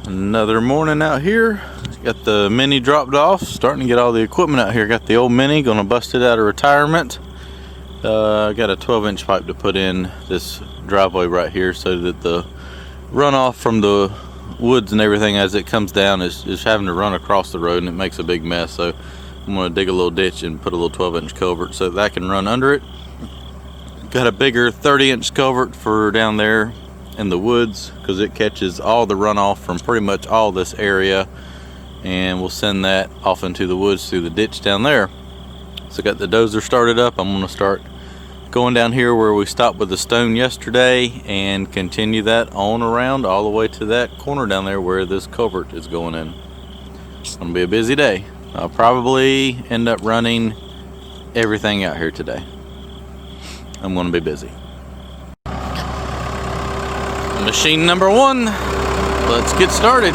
Another morning out here. Got the Mini dropped off, starting to get all the equipment out here. Got the old Mini, gonna bust it out of retirement. I got a 12-inch pipe to put in this driveway right here so that the runoff from the woods and everything as it comes down is having to run across the road, and it makes a big mess. So I'm gonna dig a little ditch and put a little 12-inch culvert so that can run under it. Got a bigger 30-inch culvert for down there in the woods because it catches all the runoff from pretty much all this area, and we'll send that off into the woods through the ditch down there. So got the dozer started up. I'm going to start going down here where we stopped with the stone yesterday and continue that on around all the way to that corner down there where this culvert is going in. It's going to be a busy day. I'll probably end up running everything out here today. I'm going to be busy. Machine number one, let's get started.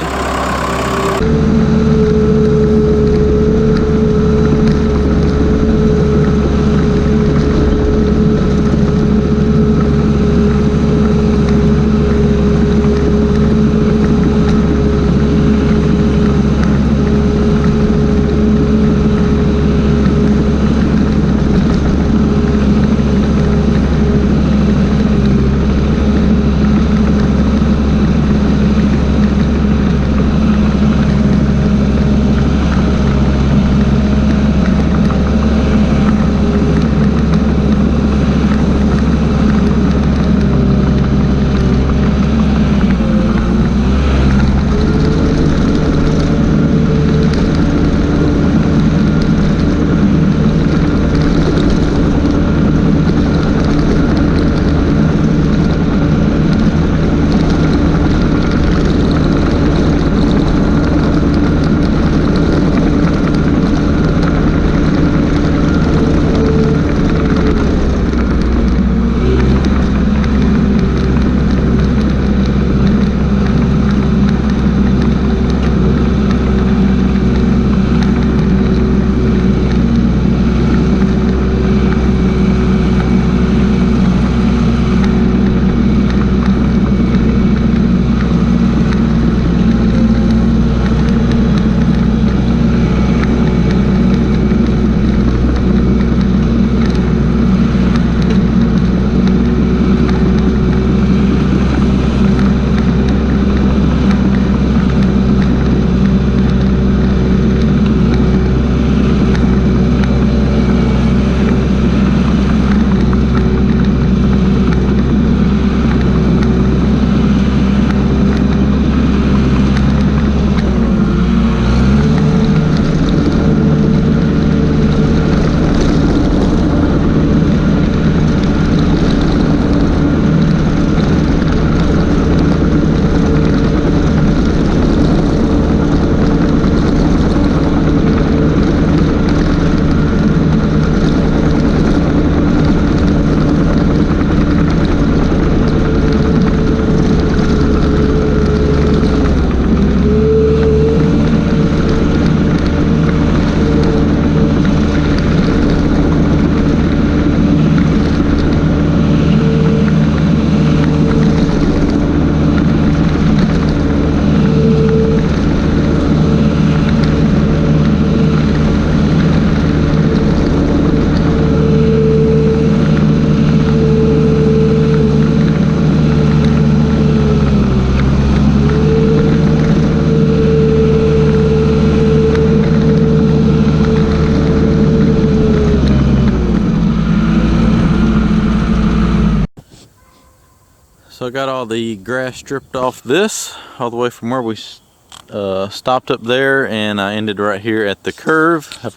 So I got all the grass stripped off this, all the way from where we stopped up there, and I ended right here at the curve. I'm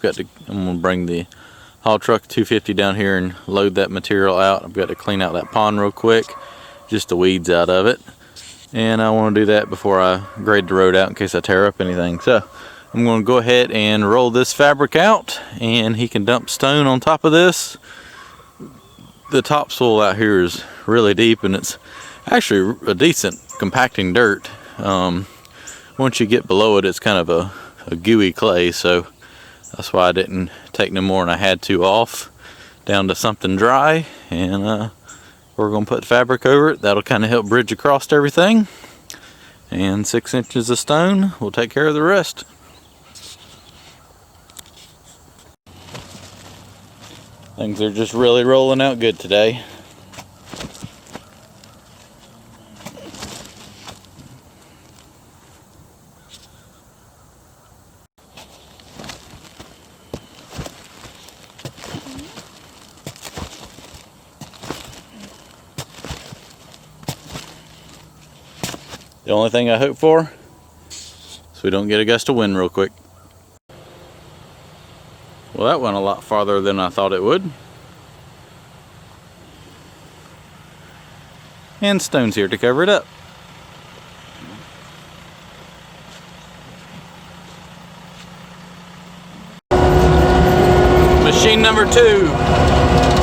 gonna bring the haul truck 250 down here and load that material out. I've got to clean out that pond real quick, just the weeds out of it. And I want to do that before I grade the road out in case I tear up anything. So I'm going to go ahead and roll this fabric out, and he can dump stone on top of this. The topsoil out here is really deep, and it's actually a decent compacting dirt. Once you get below it, it's kind of a gooey clay, so that's why I didn't take no more than I had to off down to something dry. And we're going to put fabric over it. That'll kind of help bridge across everything. And 6 inches of stone will take care of the rest. Things are just really rolling out good today. The only thing I hope for is we don't get a gust of wind real quick. Well, that went a lot farther than I thought it would. And stone's here to cover it up. Machine number 2,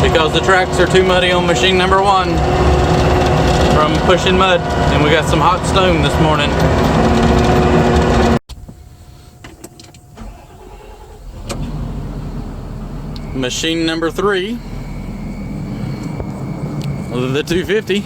because the tracks are too muddy on machine number 1 from pushing mud, and we got some hot stone this morning. Machine number 3 of the 250,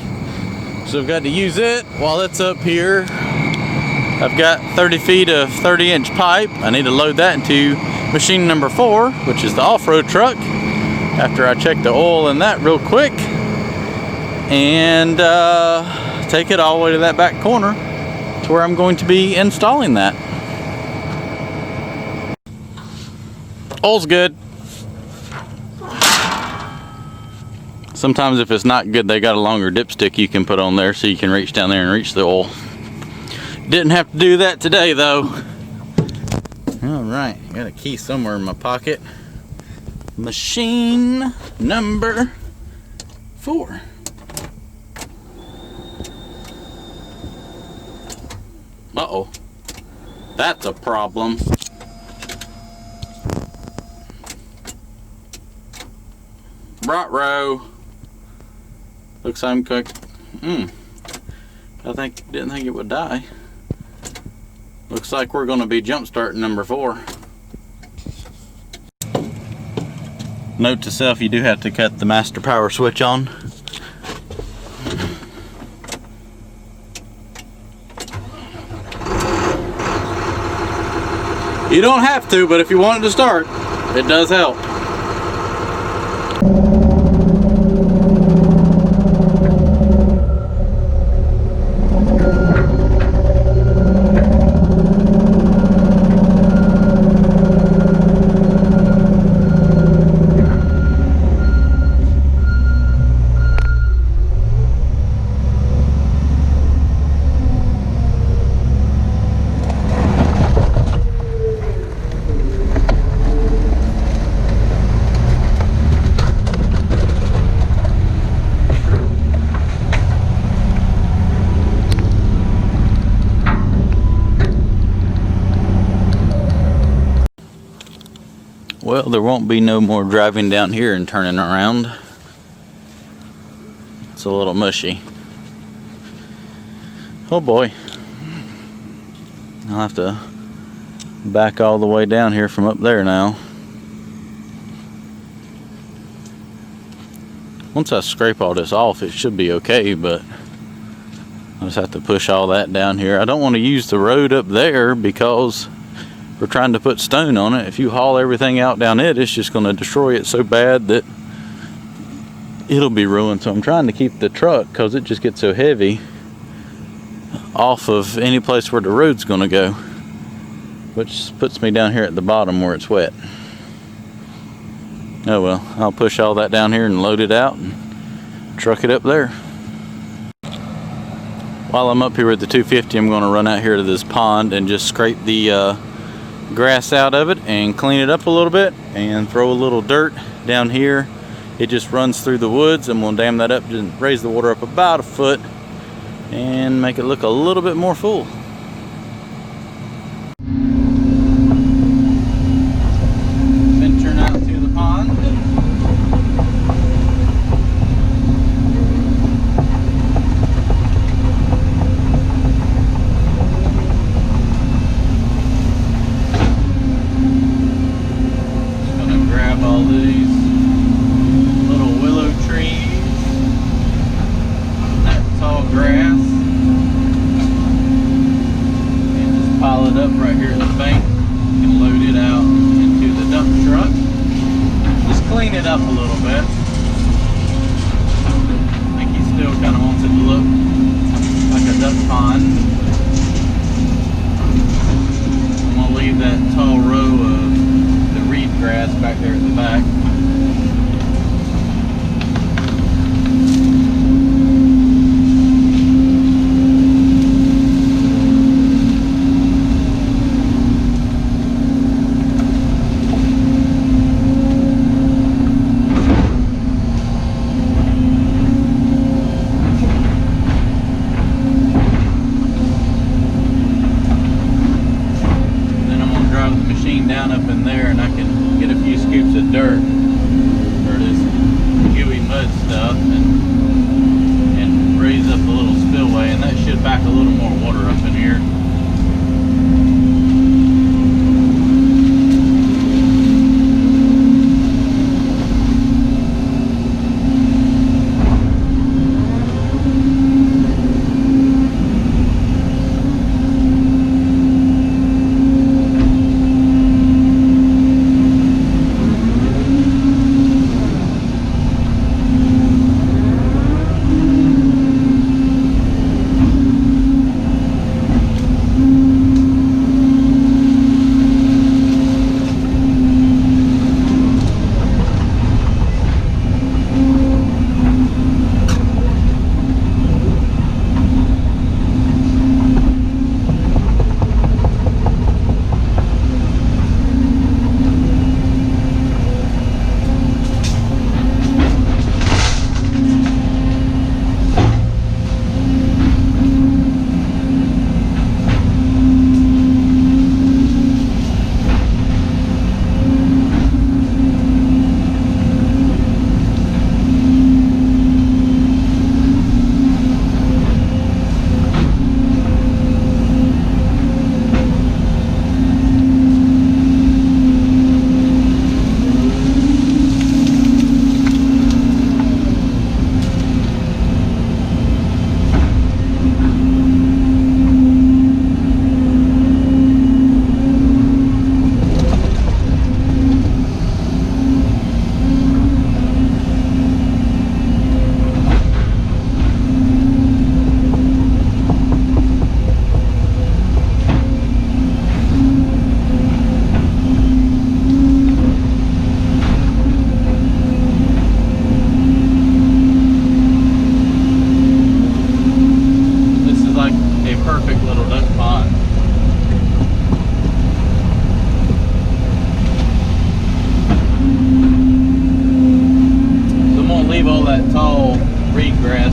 so I've got to use it while it's up here. I've got 30 feet of 30-inch pipe. I need to load that into machine number 4, which is the off-road truck, after I check the oil in that real quick, and take it all the way to that back corner to where I'm going to be installing that. Oil's good. Sometimes if it's not good, they got a longer dipstick you can put on there so you can reach down there and reach the oil. Didn't have to do that today though. Alright, got a key somewhere in my pocket. Machine number 4. Uh-oh. That's a problem. Row. Looks like I'm cooked. Didn't think it would die. Looks like we're going to be jump starting number 4. Note to self, you do have to cut the master power switch on. You don't have to, but if you want it to start, it does help. Well, there won't be no more driving down here and turning around. It's a little mushy. Oh boy. I'll have to back all the way down here from up there now. Once I scrape all this off, it should be okay, but I just have to push all that down here. I don't want to use the road up there because we're trying to put stone on it. If you haul everything out down it, it's just going to destroy it so bad that it'll be ruined. So I'm trying to keep the truck, because it just gets so heavy, off of any place where the road's going to go, which puts me down here at the bottom where it's wet. Oh well, I'll push all that down here and load it out and truck it up there. While I'm up here with the 250, I'm going to run out here to this pond and just scrape the grass out of it and clean it up a little bit and throw a little dirt down here. It just runs through the woods, and we'll dam that up and raise the water up about a foot and make it look a little bit more full. Venturing out to the pond. All these little willow trees, that tall grass. scoops of dirt or this gooey mud stuff and raise up a little spillway, and that should back a little more water up in here.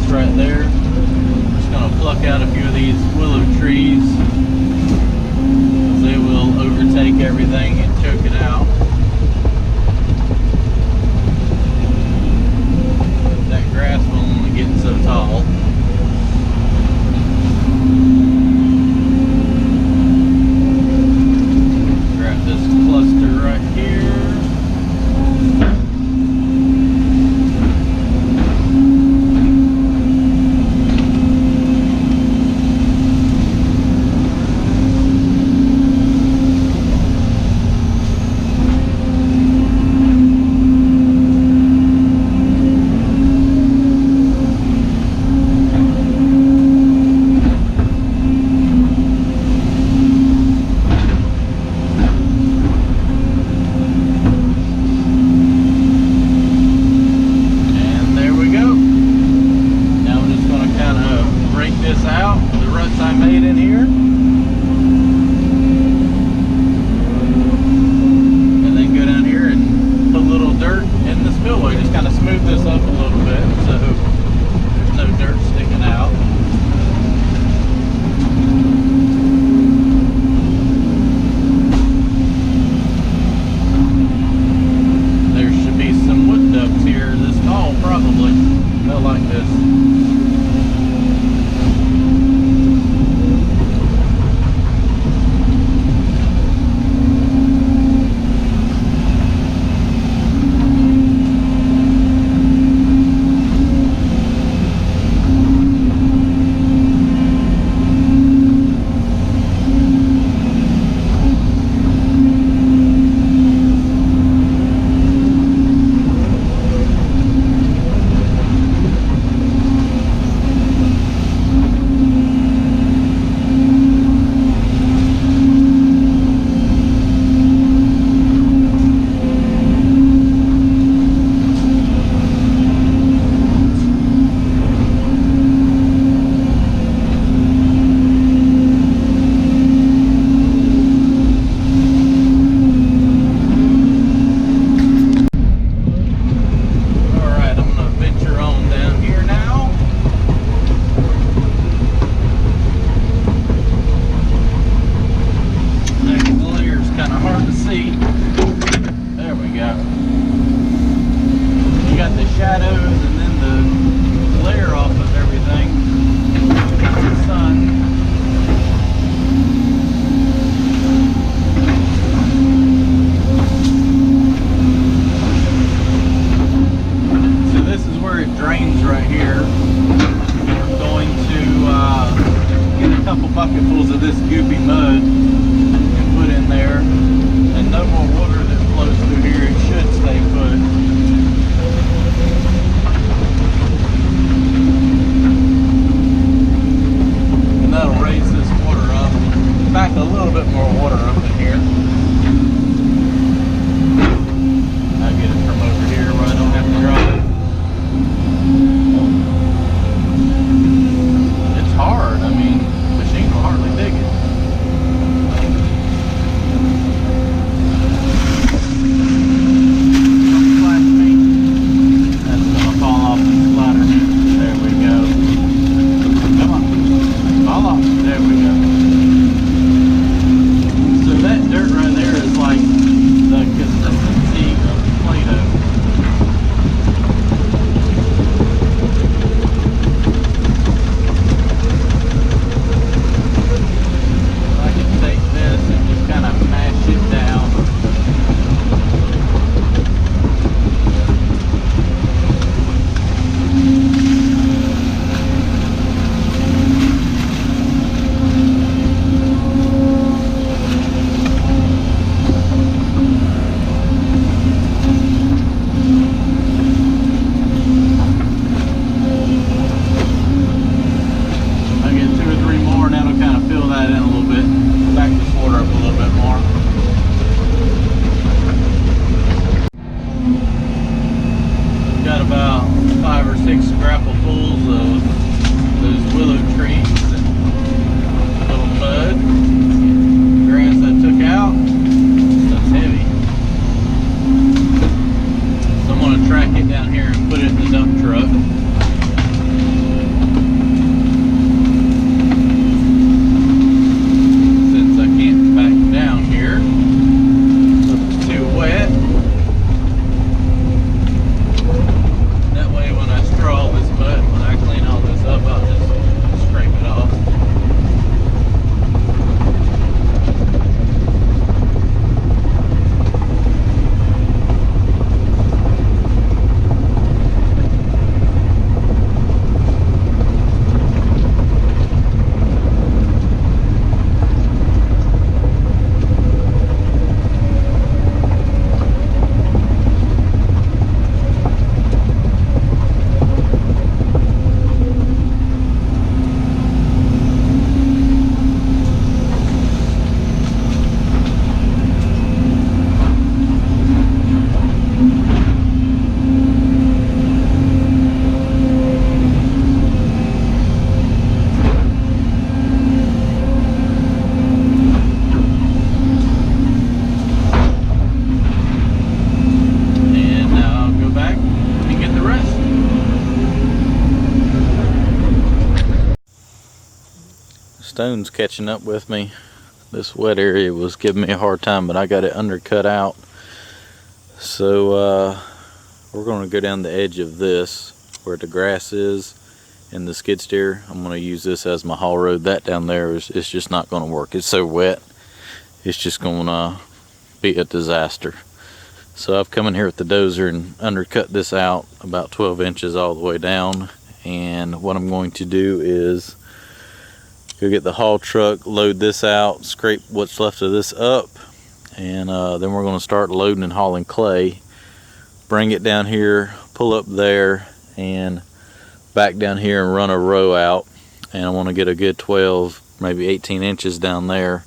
Right there. Just gonna pluck out a few of these willow trees. They will overtake everything and choke it out. That grass will only get so tall. Grab this cluster right here. bucketfuls of this goopy mud and put in there, and no more water that flows through here. It should stay put. And that'll raise this water up, back a little bit more water up in here. I'll get it from over here where I don't have to drop it. It's hard. I mean, the machine will hardly dig it. That's gonna fall off the slider. There we go. Come on. Fall off. There we go. So that dirt right there is like the consistency of Play-Doh. I can take this and just kind of mash it down. I get 2 or 3 more and that'll kind of fill that in a little bit. Back this water up a little bit more. Got about 5 or 6 grapple-fulls of those willow trees and a little mud. Grass I took out. That's heavy. So I'm going to track it down here and put it in the dump truck. Since I can't back down here, it's too wet. That way when I straw all this mud, when I clean all this up, I'll just scrape it off. Stone's catching up with me. This wet area was giving me a hard time, but I got it undercut out. So we're going to go down the edge of this where the grass is and the skid steer. I'm going to use this as my haul road. That down there is just not going to work. It's so wet. It's just going to be a disaster. So I've come in here with the dozer and undercut this out about 12 inches all the way down. And what I'm going to do is go get the haul truck, load this out, scrape what's left of this up, and then we're going to start loading and hauling clay. Bring it down here, pull up there, and back down here and run a row out. And I want to get a good 12, maybe 18 inches down there.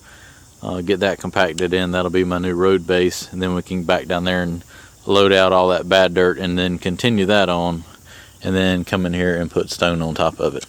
Get that compacted in. That'll be my new road base, and then we can back down there and load out all that bad dirt and then continue that on, and then come in here and put stone on top of it.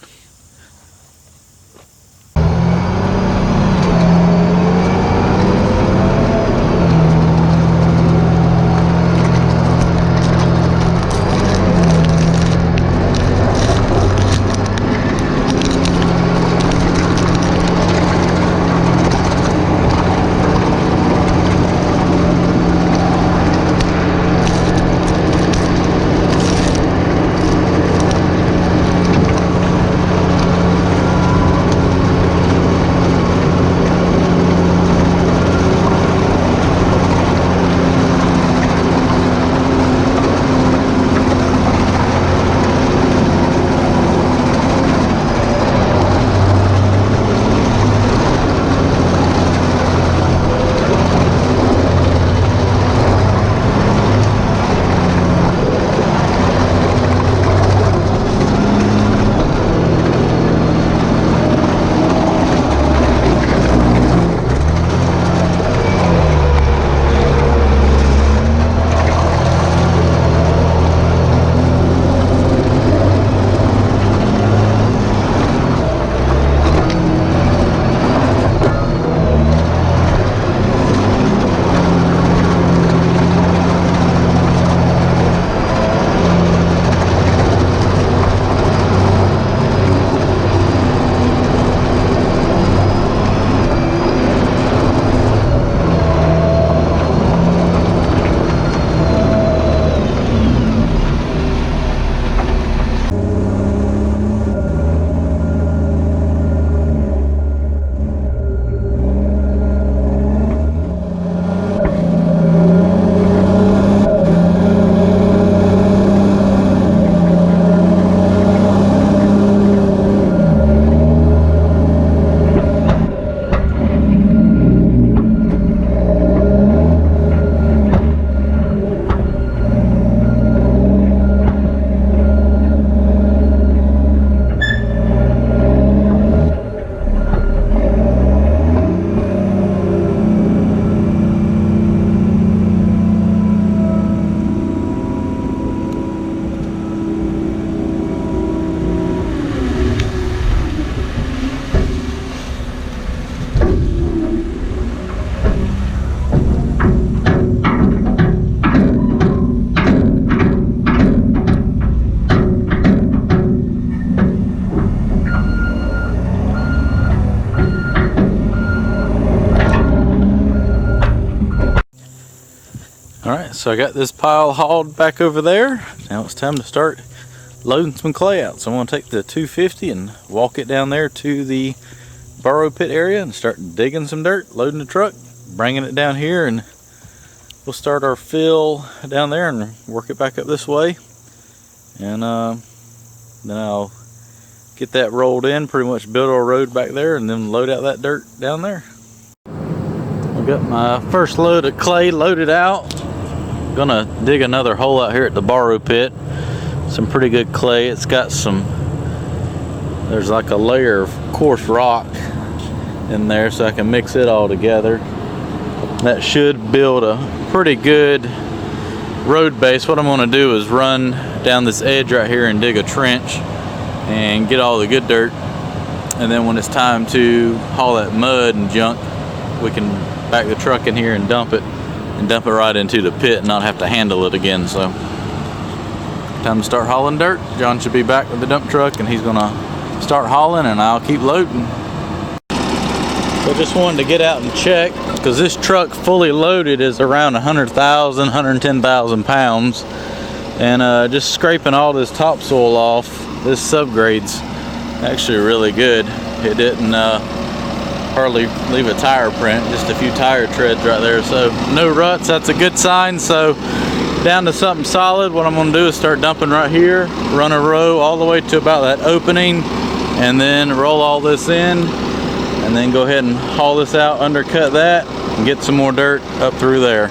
Alright, so I got this pile hauled back over there. Now it's time to start loading some clay out. So I'm going to take the 250 and walk it down there to the burrow pit area and start digging some dirt, loading the truck, bringing it down here, and we'll start our fill down there and work it back up this way. And then I'll get that rolled in, pretty much build our road back there, and then load out that dirt down there. I've got my first load of clay loaded out. Gonna dig another hole out here at the burrow pit. Some pretty good clay. It's got some, there's like a layer of coarse rock in there, so I can mix it all together. That should build a pretty good road base. What I'm going to do is run down this edge right here and dig a trench and get all the good dirt, and then when it's time to haul that mud and junk, we can back the truck in here and dump it right into the pit and not have to handle it again. So time to start hauling dirt. John should be back with the dump truck and he's gonna start hauling and I'll keep loading. So just wanted to get out and check, because this truck fully loaded is around 100,000, 110,000 pounds, and just scraping all this topsoil off, this subgrade's actually really good. It didn't hardly leave a tire print, just a few tire treads right there, so no ruts. That's a good sign. So down to something solid. What I'm going to do is start dumping right here, run a row all the way to about that opening, and then roll all this in, and then go ahead and haul this out, undercut that, and get some more dirt up through there.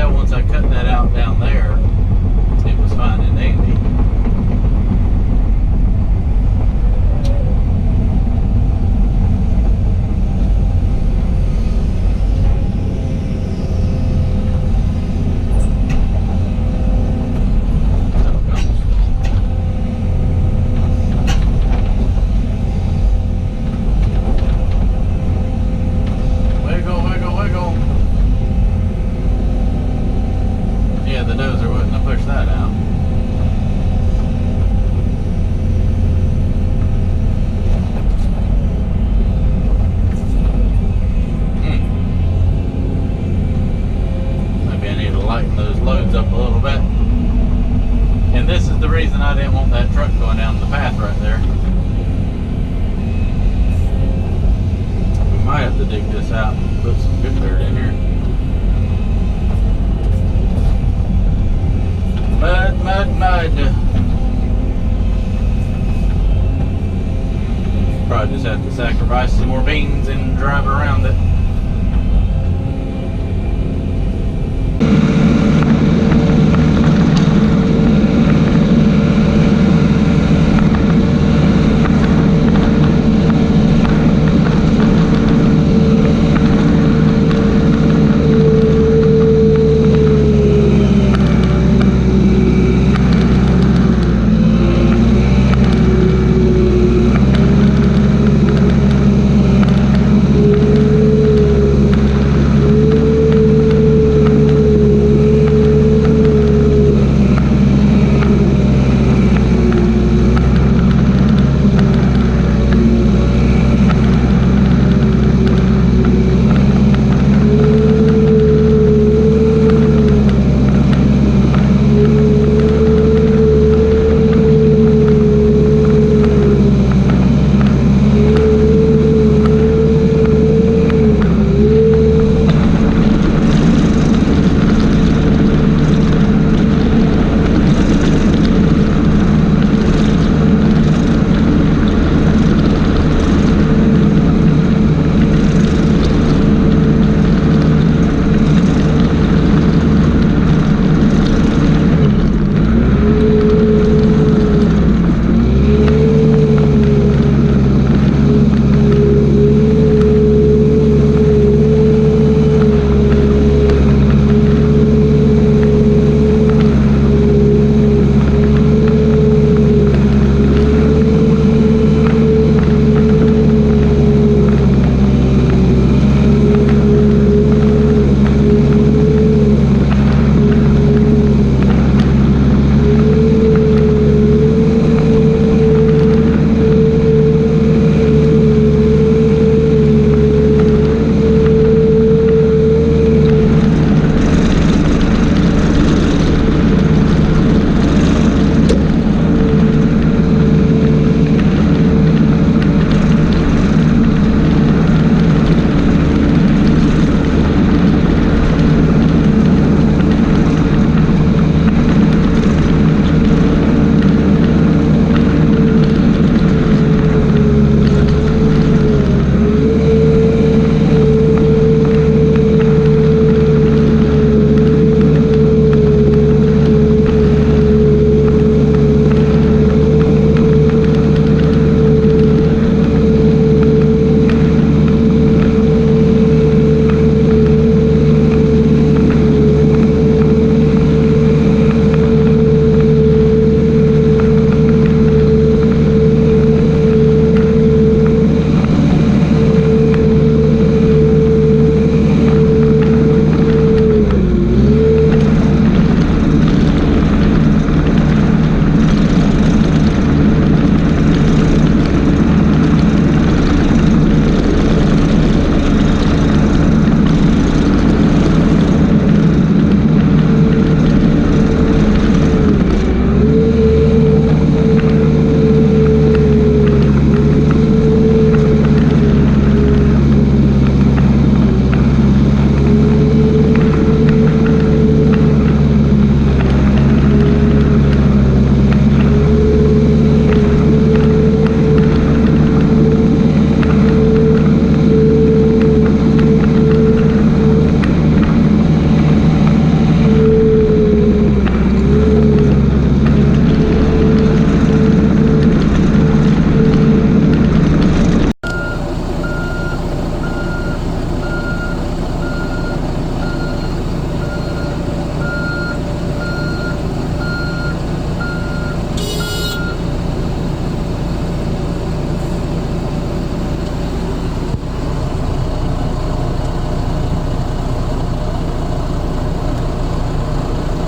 Once I cut that out down there, to dig this out and put some good dirt in here. Mud, mud, mud. Probably just have to sacrifice some more beans and drive around it.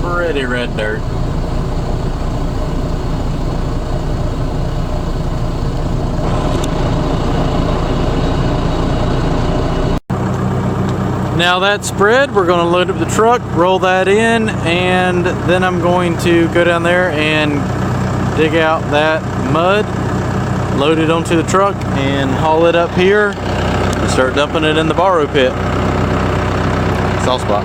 Pretty red dirt. Now that's spread, we're going to load up the truck, roll that in, and then I'm going to go down there and dig out that mud, load it onto the truck, and haul it up here and start dumping it in the borrow pit. Soft spot.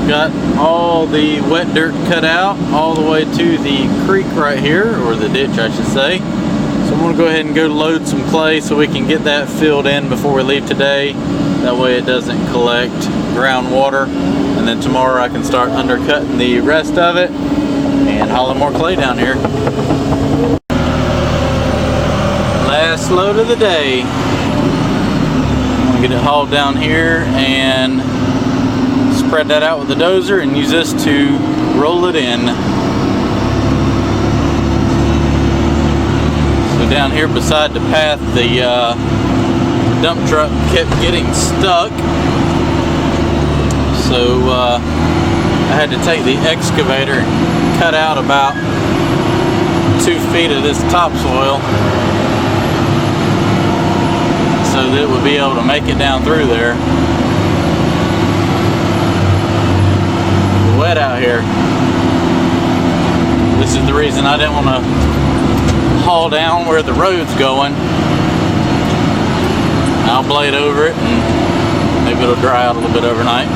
Got all the wet dirt cut out all the way to the creek right here, or the ditch I should say. So I'm going to go ahead and go load some clay so we can get that filled in before we leave today. That way it doesn't collect groundwater, and then tomorrow I can start undercutting the rest of it and hauling more clay down here. Last load of the day. I'm going to get it hauled down here and spread that out with the dozer and use this to roll it in. So down here beside the path, the dump truck kept getting stuck. So I had to take the excavator and cut out about 2 feet of this topsoil so that it would be able to make it down through there. Wet out here. This is the reason I didn't want to haul down where the road's going. I'll blade over it and maybe it'll dry out a little bit overnight.